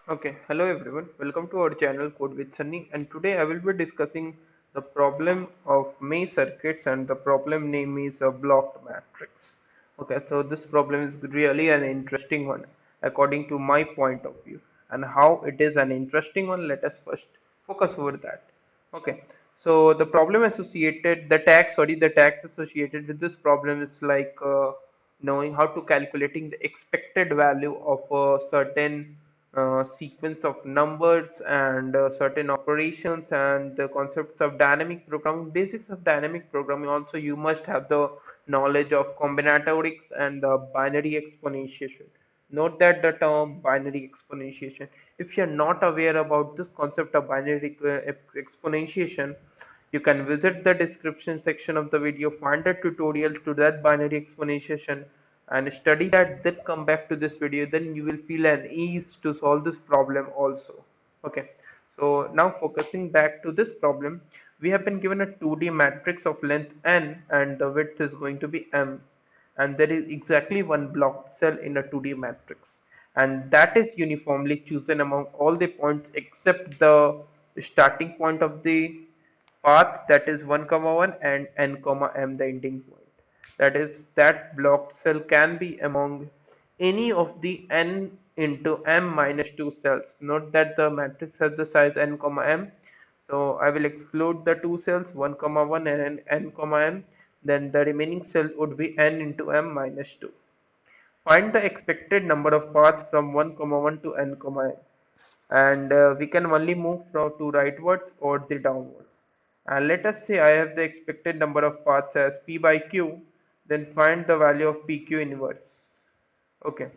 Okay, hello everyone. Welcome to our channel Code with Sunny, and today I will be discussing the problem of maze circuits, and the problem name is a blocked matrix. Okay, so this problem is really an interesting one according to my point of view. And how it is an interesting one, let us first focus over that. Okay, so the problem associated, the tax associated with this problem is like knowing how to calculating the expected value of a certain sequence of numbers and certain operations, and the concepts of dynamic programming, basics of dynamic programming. Also, you must have the knowledge of combinatorics and the binary exponentiation. Note that the term binary exponentiation, if you're not aware about this concept of binary exponentiation, you can visit the description section of the video, find a tutorial to that binary exponentiation and study that, then come back to this video, then you will feel an ease to solve this problem also. Okay, so now focusing back to this problem, we have been given a 2D matrix of length n and the width is going to be m, and there is exactly one blocked cell in a 2D matrix, and that is uniformly chosen among all the points except the starting point of the path, that is 1 comma 1, and n comma m the ending point. That is, that blocked cell can be among any of the n into m minus 2 cells. Note that the matrix has the size n comma m, so I will exclude the two cells 1 comma 1 and n comma m, then the remaining cell would be n into m minus 2. Find the expected number of paths from 1 comma 1 to n comma n, and we can only move from to rightwards or the downwards. And let us say I have the expected number of paths as p by q, then find the value of pq inverse. Okay,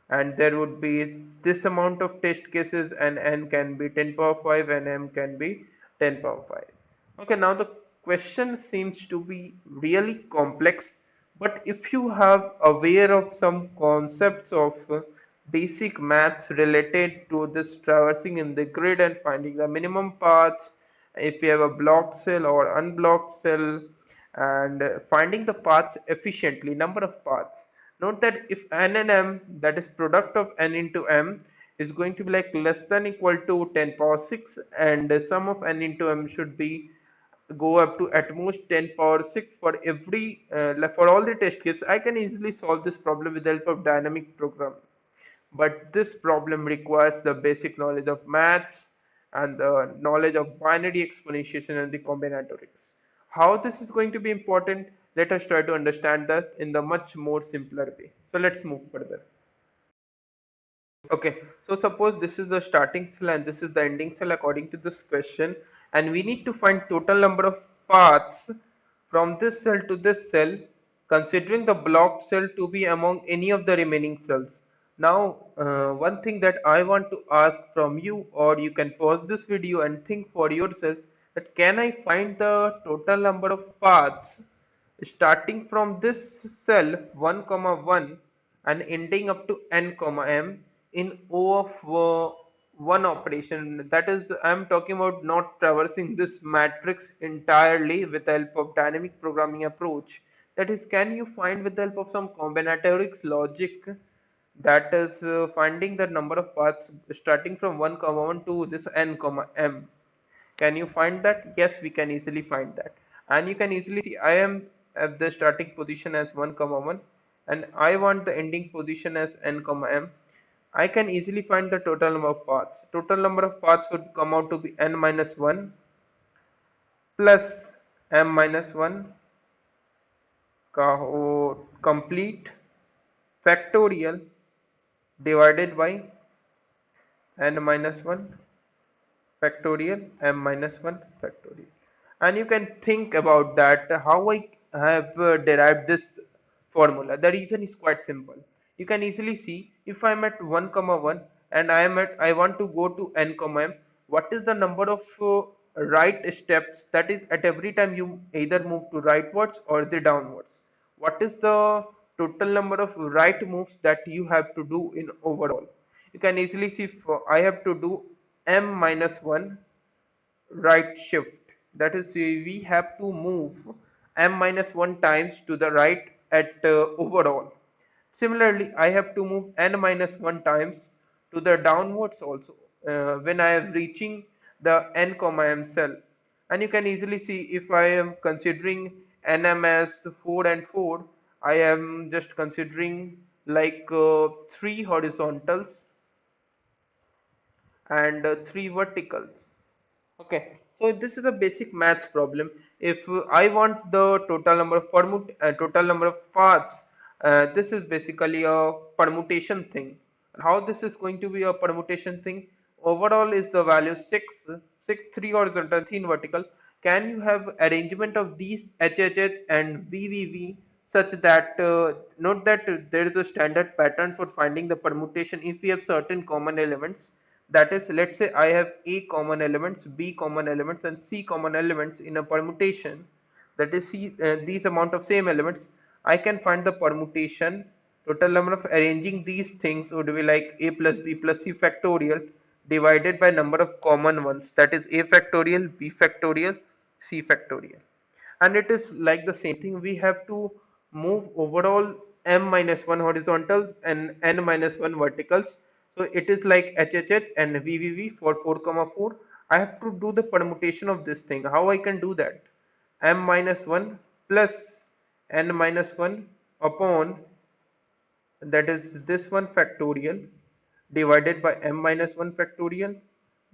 and there would be this amount of test cases, and n can be 10 power 5 and m can be 10 power 5. Okay, now the question seems to be really complex, but if you have aware of some concepts of basic maths related to this traversing in the grid and finding the minimum path, if you have a blocked cell or unblocked cell, and finding the paths efficiently, number of paths. Note that if n and m, that is product of n into m, is going to be like less than equal to 10 power 6, and sum of n into m should be go up to at most 10 power 6 for every for all the test cases, I can easily solve this problem with the help of dynamic programming. But this problem requires the basic knowledge of maths and the knowledge of binary exponentiation and the combinatorics. How this is going to be important, let us try to understand that in the much more simpler way. So let's move further. Okay, so suppose this is the starting cell and this is the ending cell according to this question, and we need to find total number of paths from this cell to this cell, considering the blocked cell to be among any of the remaining cells. Now, one thing that I want to ask from you, or you can pause this video and think for yourself, that can I find the total number of paths starting from this cell 1 comma 1 and ending up to n comma m in O of one operation. That is, I am talking about not traversing this matrix entirely with the help of dynamic programming approach. That is, can you find with the help of some combinatorics logic, that is finding the number of paths starting from 1 comma 1 to this n comma m. Can you find that? Yes, we can easily find that. And you can easily see I am at the starting position as 1 comma 1, and I want the ending position as n comma m. I can easily find the total number of paths. Total number of paths would come out to be n minus 1 plus m minus 1 complete factorial divided by n minus 1 factorial m minus 1 factorial. And you can think about that how I have derived this formula. The reason is quite simple. You can easily see, if I'm at 1 comma 1 and I want to go to n comma m, what is the number of right steps, that is at every time you either move to rightwards or the downwards, what is the total number of right moves that you have to do in overall. You can easily see, I have to do m minus 1 right shift, that is we have to move m minus 1 times to the right at overall. Similarly, I have to move n minus 1 times to the downwards also when I am reaching the n comma m cell. And you can easily see, if I am considering nm as 4 and 4, I am just considering like 3 horizontals and 3 verticals. Okay, so this is a basic maths problem. If I want the total number of total number of paths, this is basically a permutation thing. How this is going to be a permutation thing? Overall is the value 6, 3 horizontal, 3 vertical. Can you have arrangement of these HHH and VVV such that note that there is a standard pattern for finding the permutation if we have certain common elements. That is, let's say I have A common elements, B common elements and C common elements in a permutation, that is these amount of same elements. I can find the permutation. Total number of arranging these things would be like A plus B plus C factorial divided by number of common ones, that is A factorial, B factorial, C factorial. And it is like the same thing, we have to move overall m minus 1 horizontals and n minus 1 verticals. So it is like HHH and VVV for 4 comma 4. I have to do the permutation of this thing. How I can do that? M minus 1 plus n minus 1 upon, that is this one factorial, divided by m minus 1 factorial.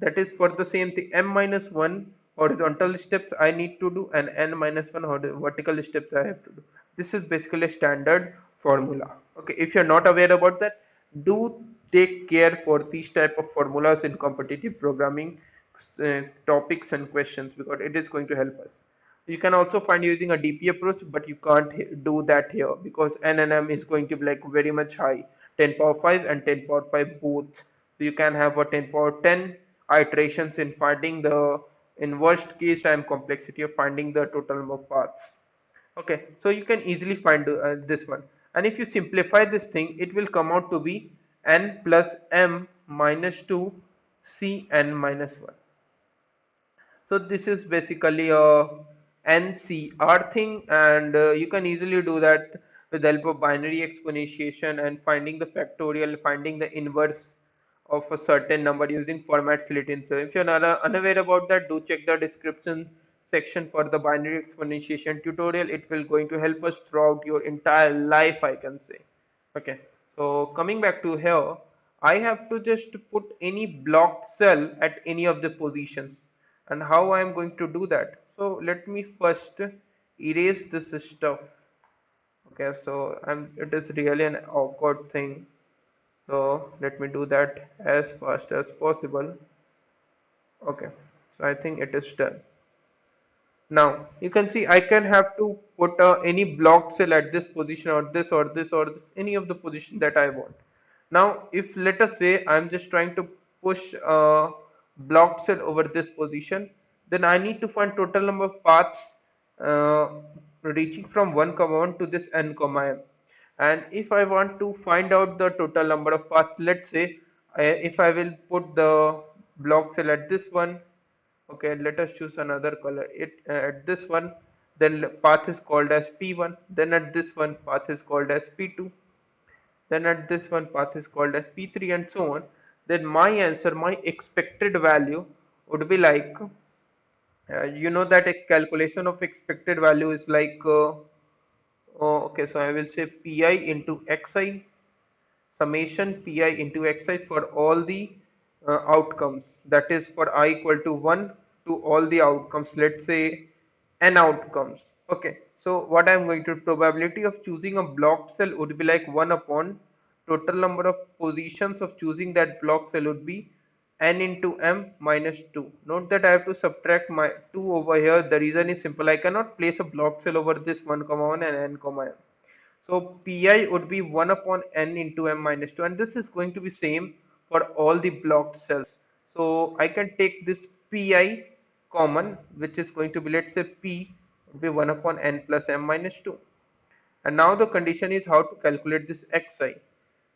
That is for the same thing, m minus 1 horizontal steps I need to do and n minus 1 vertical steps I have to do. This is basically a standard formula. Okay, if you're not aware about that, do take care for these type of formulas in competitive programming topics and questions, because it is going to help us. You can also find using a DP approach, but you can't do that here because N and M is going to be like very much high, 10 power 5 and 10 power 5 both. So you can have a 10 power 10 iterations in finding the, in worst case time complexity of finding the total number of paths. Okay, so you can easily find this one. And if you simplify this thing, it will come out to be n plus m minus 2 c n minus 1. So this is basically a NCR thing, and you can easily do that with the help of binary exponentiation and finding the factorial, finding the inverse of a certain number using format Latin. So if you're not unaware about that, do check the description section for the binary exponentiation tutorial. It will going to help us throughout your entire life, I can say. Okay, so coming back to here, I have to just put any blocked cell at any of the positions. And how I am going to do that? So let me first erase this stuff. Okay, so it is really an awkward thing. So let me do that as fast as possible. Okay, so I think it is done. Now you can see I can have to put any blocked cell at this position or this or this or this, any of the position that I want. Now if let us say I'm just trying to push a blocked cell over this position, then I need to find total number of paths uh, reaching from 1 comma 1 to this n comma m. And if I want to find out the total number of paths, let's say if I will put the block cell at this one. Okay, let us choose another color. It at this one, then path is called as P1. Then at this one, path is called as P2. Then at this one, path is called as P3, and so on. Then my answer, my expected value would be like, you know that a calculation of expected value is like, oh, okay, so I will say Pi into Xi summation pi into xi for all the outcomes, that is for I equal to 1 to all the outcomes, let's say n outcomes. Okay, so what I'm going to, probability of choosing a blocked cell would be like 1 upon total number of positions of choosing that block cell would be n into m minus 2. Note that I have to subtract my 2 over here. The reason is simple, I cannot place a block cell over this 1 comma 1 and n comma m. So Pi would be 1 upon n into m minus 2, and this is going to be same for all the blocked cells. So I can take this Pi common, which is going to be, let's say P would be 1 upon n plus m minus 2. And now the condition is how to calculate this xi.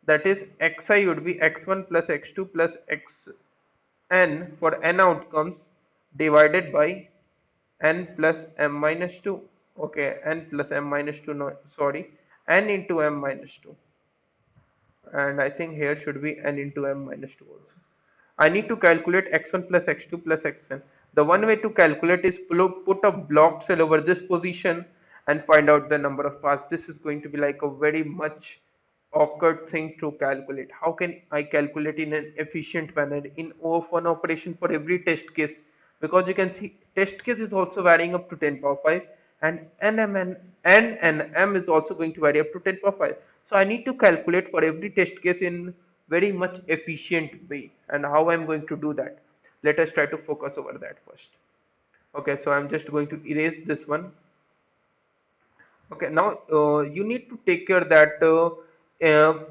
That is xi would be x1 plus x2 plus xn for n outcomes divided by n plus m minus 2. Okay, n plus m minus 2, no, sorry, n into m minus 2. and I think here should be n into m minus 2 also. I need to calculate x1 plus x2 plus xn. The one way to calculate is put a blocked cell over this position and find out the number of paths. This is going to be like a very much awkward thing to calculate. How can I calculate in an efficient manner in O of 1 operation for every test case? Because you can see test case is also varying up to 10 power 5, and n and m is also going to vary up to 10 power 5. So I need to calculate for every test case in very much efficient way, and how I'm going to do that. Let us try to focus over that first. Okay, so I'm just going to erase this one. Okay, now you need to take care that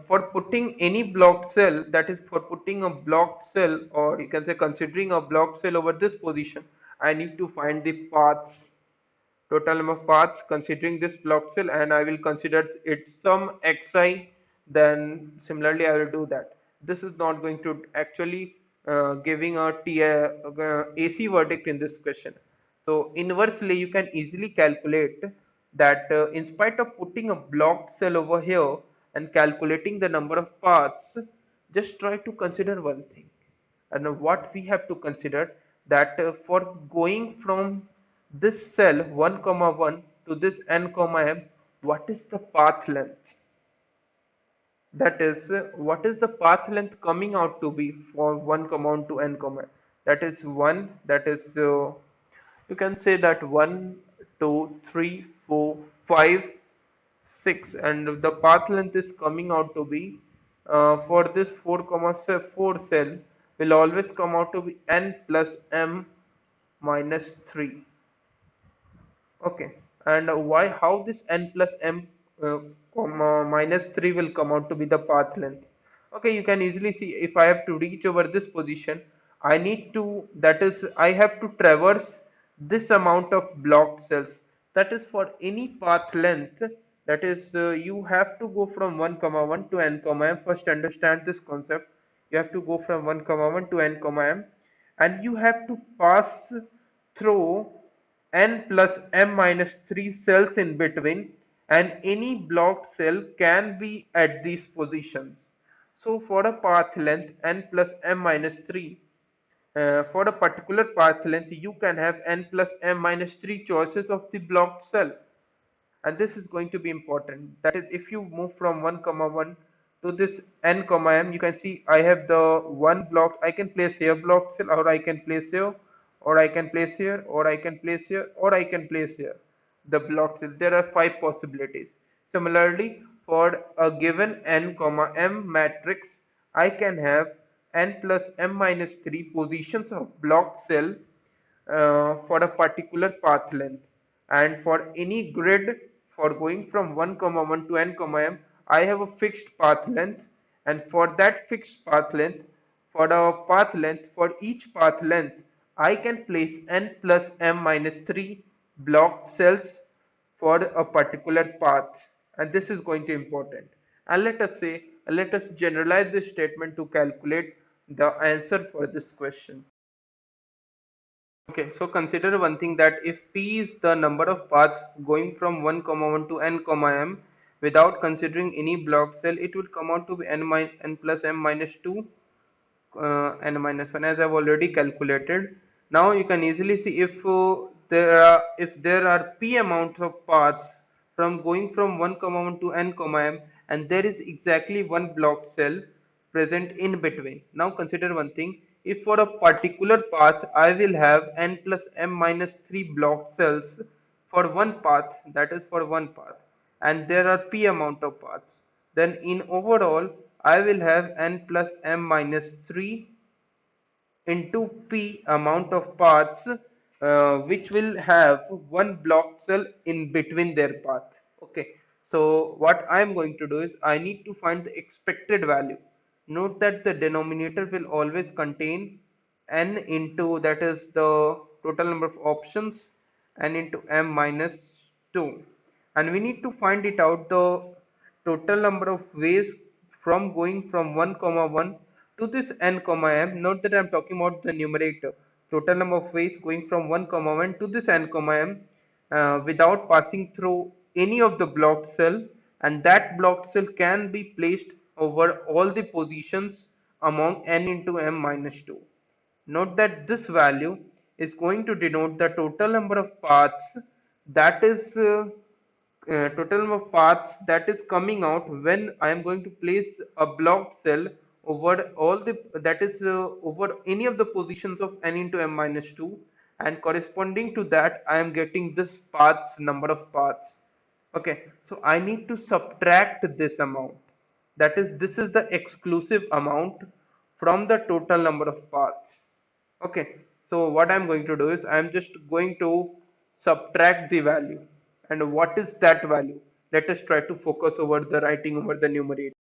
for putting any blocked cell, that is for putting a blocked cell, or you can say considering a blocked cell over this position, I need to find the paths, total number of paths considering this block cell, and I will consider it some xi. Then similarly I will do that. This is not going to actually giving a AC verdict in this question. So inversely you can easily calculate that in spite of putting a blocked cell over here and calculating the number of paths, just try to consider one thing. And what we have to consider that for going from this cell 1 comma 1 to this n comma m, what is the path length? That is what is the path length coming out to be for 1 comma 1 to n comma m? That is 1, that is you can say that 1 2 3 4 5 6, and the path length is coming out to be for this 4 comma 4 cell will always come out to be n plus m minus 3. Okay, and why, how this n plus m comma minus 3 will come out to be the path length? Okay, you can easily see if I have to reach over this position, I need to, that is, I have to traverse this amount of blocked cells. That is for any path length, that is, you have to go from 1 comma 1 to n comma m. First understand this concept. You have to go from 1 comma 1 to n comma m, and you have to pass through n plus m minus 3 cells in between, and any blocked cell can be at these positions. So for a path length n plus m minus 3, for a particular path length you can have n plus m minus 3 choices of the blocked cell, and this is going to be important. That is, if you move from 1 comma 1 to this n comma m, you can see I have the one block, I can place here block cell, or I can place here, or I can place here, or I can place here, or I can place here the block cell. There are 5 possibilities. Similarly, for a given n comma m matrix, I can have n plus m minus 3 positions of block cell for a particular path length, and for any grid for going from 1 comma 1 to n comma m, I have a fixed path length, and for that fixed path length, for the path length, for each path length I can place n plus m minus 3 blocked cells for a particular path, and this is going to be important. And let us say, let us generalize this statement to calculate the answer for this question. Okay, so consider one thing, that if p is the number of paths going from 1 comma 1 to n comma m without considering any block cell, it will come out to be n plus m minus 2 n minus 1, as I've already calculated. Now you can easily see if there are p amounts of paths from going from 1 comma 1 to n comma m, and there is exactly one blocked cell present in between. Now consider one thing, if for a particular path I will have n plus m minus 3 blocked cells for one path, that is for one path, and there are p amount of paths, then in overall I will have n plus m minus 3 into p amount of paths which will have one blocked cell in between their path. Okay, so what I am going to do is I need to find the expected value. Note that the denominator will always contain n into, that is the total number of options, n into m minus 2, and we need to find it out the total number of ways from going from 1 comma 1 to this n comma m. Note that I am talking about the numerator. Total number of ways going from 1 comma 1 to this n comma m without passing through any of the blocked cell, and that blocked cell can be placed over all the positions among n into m minus 2. Note that this value is going to denote the total number of paths that is total number of paths that is coming out when I am going to place a blocked cell over all the that is over any of the positions of n into m minus 2, and corresponding to that I am getting this paths number of paths. Okay, so I need to subtract this amount, that is this is the exclusive amount from the total number of paths. Okay, so what I'm going to do is I'm just going to subtract the value. And what is that value? Let us try to focus over the writing over the numerator.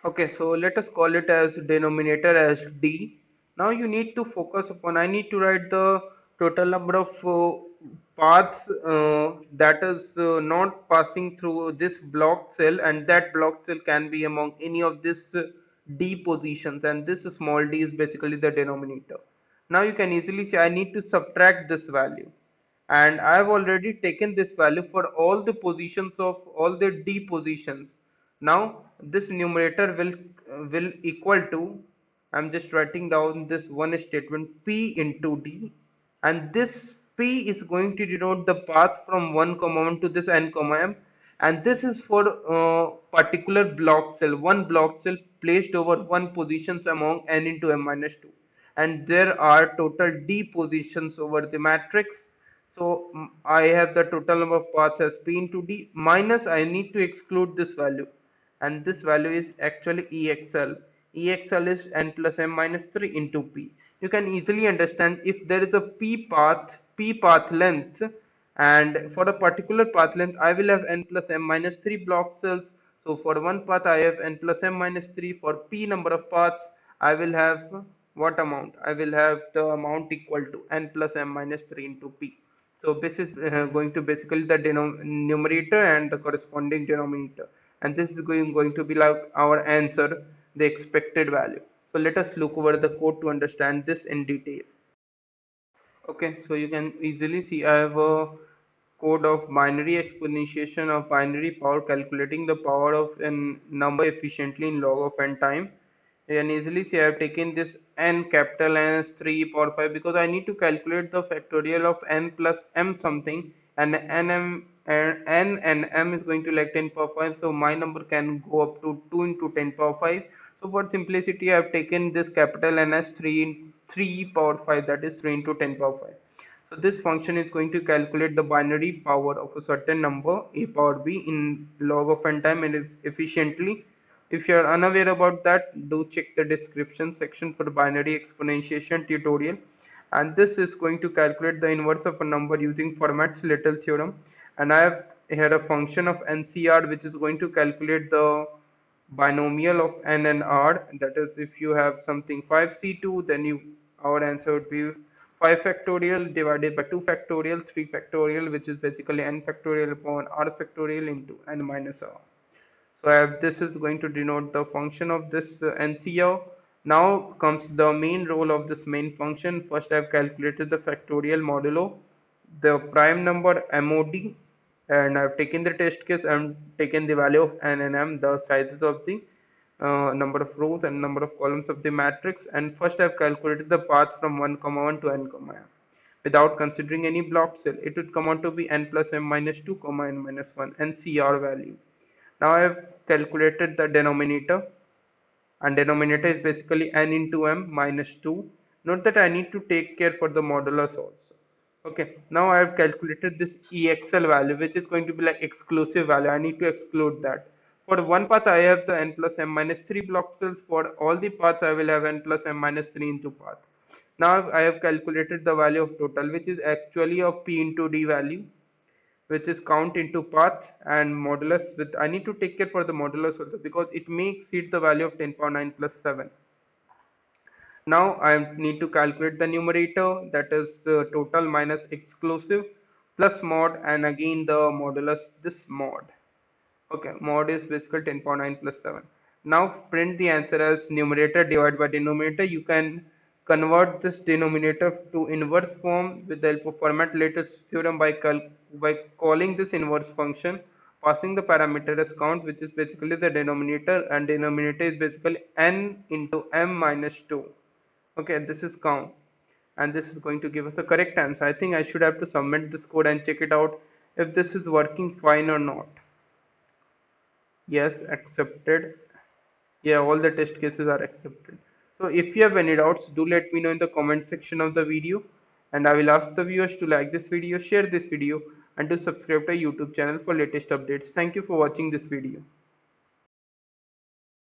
Okay, so let us call it as denominator as d. Now you need to focus upon, I need to write the total number of paths that is not passing through this blocked cell, and that blocked cell can be among any of this d positions, and this small d is basically the denominator. Now you can easily see I need to subtract this value, and I have already taken this value for all the positions of all the d positions. Now this numerator will equal to, I'm just writing down this one statement, p into d, and this p is going to denote the path from 1 comma 1 to this n comma m, and this is for particular block cell, one block cell placed over one positions among n into m minus 2, and there are total d positions over the matrix. So I have the total number of paths as p into d, minus I need to exclude this value, and this value is actually EXL. EXL is n plus m minus 3 into p. You can easily understand if there is a p path length, and for a particular path length I will have n plus m minus 3 block cells. So for one path I have n plus m minus 3. For p number of paths I will have what amount? I will have the amount equal to n plus m minus 3 into p. So this is going to basically the numerator and the corresponding denominator, and this is going to be like our answer, the expected value. So let us look over the code to understand this in detail. Okay, so you can easily see I have a code of binary exponentiation of binary power, calculating the power of a number efficiently in log of n time. You can easily see I have taken this n capital N as 3 power 5 because I need to calculate the factorial of n plus m something, and n and m is going to like 10 power 5, so my number can go up to 2 into 10 power 5. So for simplicity I have taken this capital N as 3 power 5, that is 3 into 10 power 5. So this function is going to calculate the binary power of a certain number a power b in log of n time and efficiently. If you are unaware about that, do check the description section for the binary exponentiation tutorial. And this is going to calculate the inverse of a number using Fermat's Little theorem. And I have here a function of NCR which is going to calculate the binomial of n and r. That is, if you have something 5c2, then our answer would be 5 factorial divided by 2 factorial, 3 factorial, which is basically n factorial upon r factorial into n minus r. So I have, this is going to denote the function of this NCR. Now comes the main role of this main function. First I have calculated the factorial modulo, the prime number MOD, and I have taken the test case and taken the value of n and m, the sizes of the number of rows and number of columns of the matrix, and first I have calculated the path from 1 comma 1 to n comma m. Without considering any block cell, it would come out to be n plus m minus 2 comma n minus 1 NCR value. Now I have calculated the denominator, and denominator is basically n into m minus 2. Note that I need to take care for the modulus also. Okay, now I have calculated this EXL value, which is going to be like exclusive value. I need to exclude that. For one path I have the n plus m minus 3 block cells. For all the paths I will have n plus m minus 3 into path. Now I have calculated the value of total, which is actually a p into d value, which is count into path and modulus. With I need to take care for the modulus also because it may exceed the value of 10 power 9 plus 7. Now I need to calculate the numerator, that is total minus exclusive plus mod, and again the modulus, this mod. Okay, mod is basically 10 power 9 plus 7. Now print the answer as numerator divided by denominator. You can convert this denominator to inverse form with the help of Fermat latest theorem by calling this inverse function passing the parameter as count, which is basically the denominator, and denominator is basically n into m minus 2. Okay, this is count, and this is going to give us a correct answer. I think I should have to submit this code and check it out if this is working fine or not. Yes, accepted. Yeah, all the test cases are accepted. So if you have any doubts, do let me know in the comment section of the video, and I will ask the viewers to like this video, share this video, and to subscribe to our YouTube channel for latest updates. Thank you for watching this video.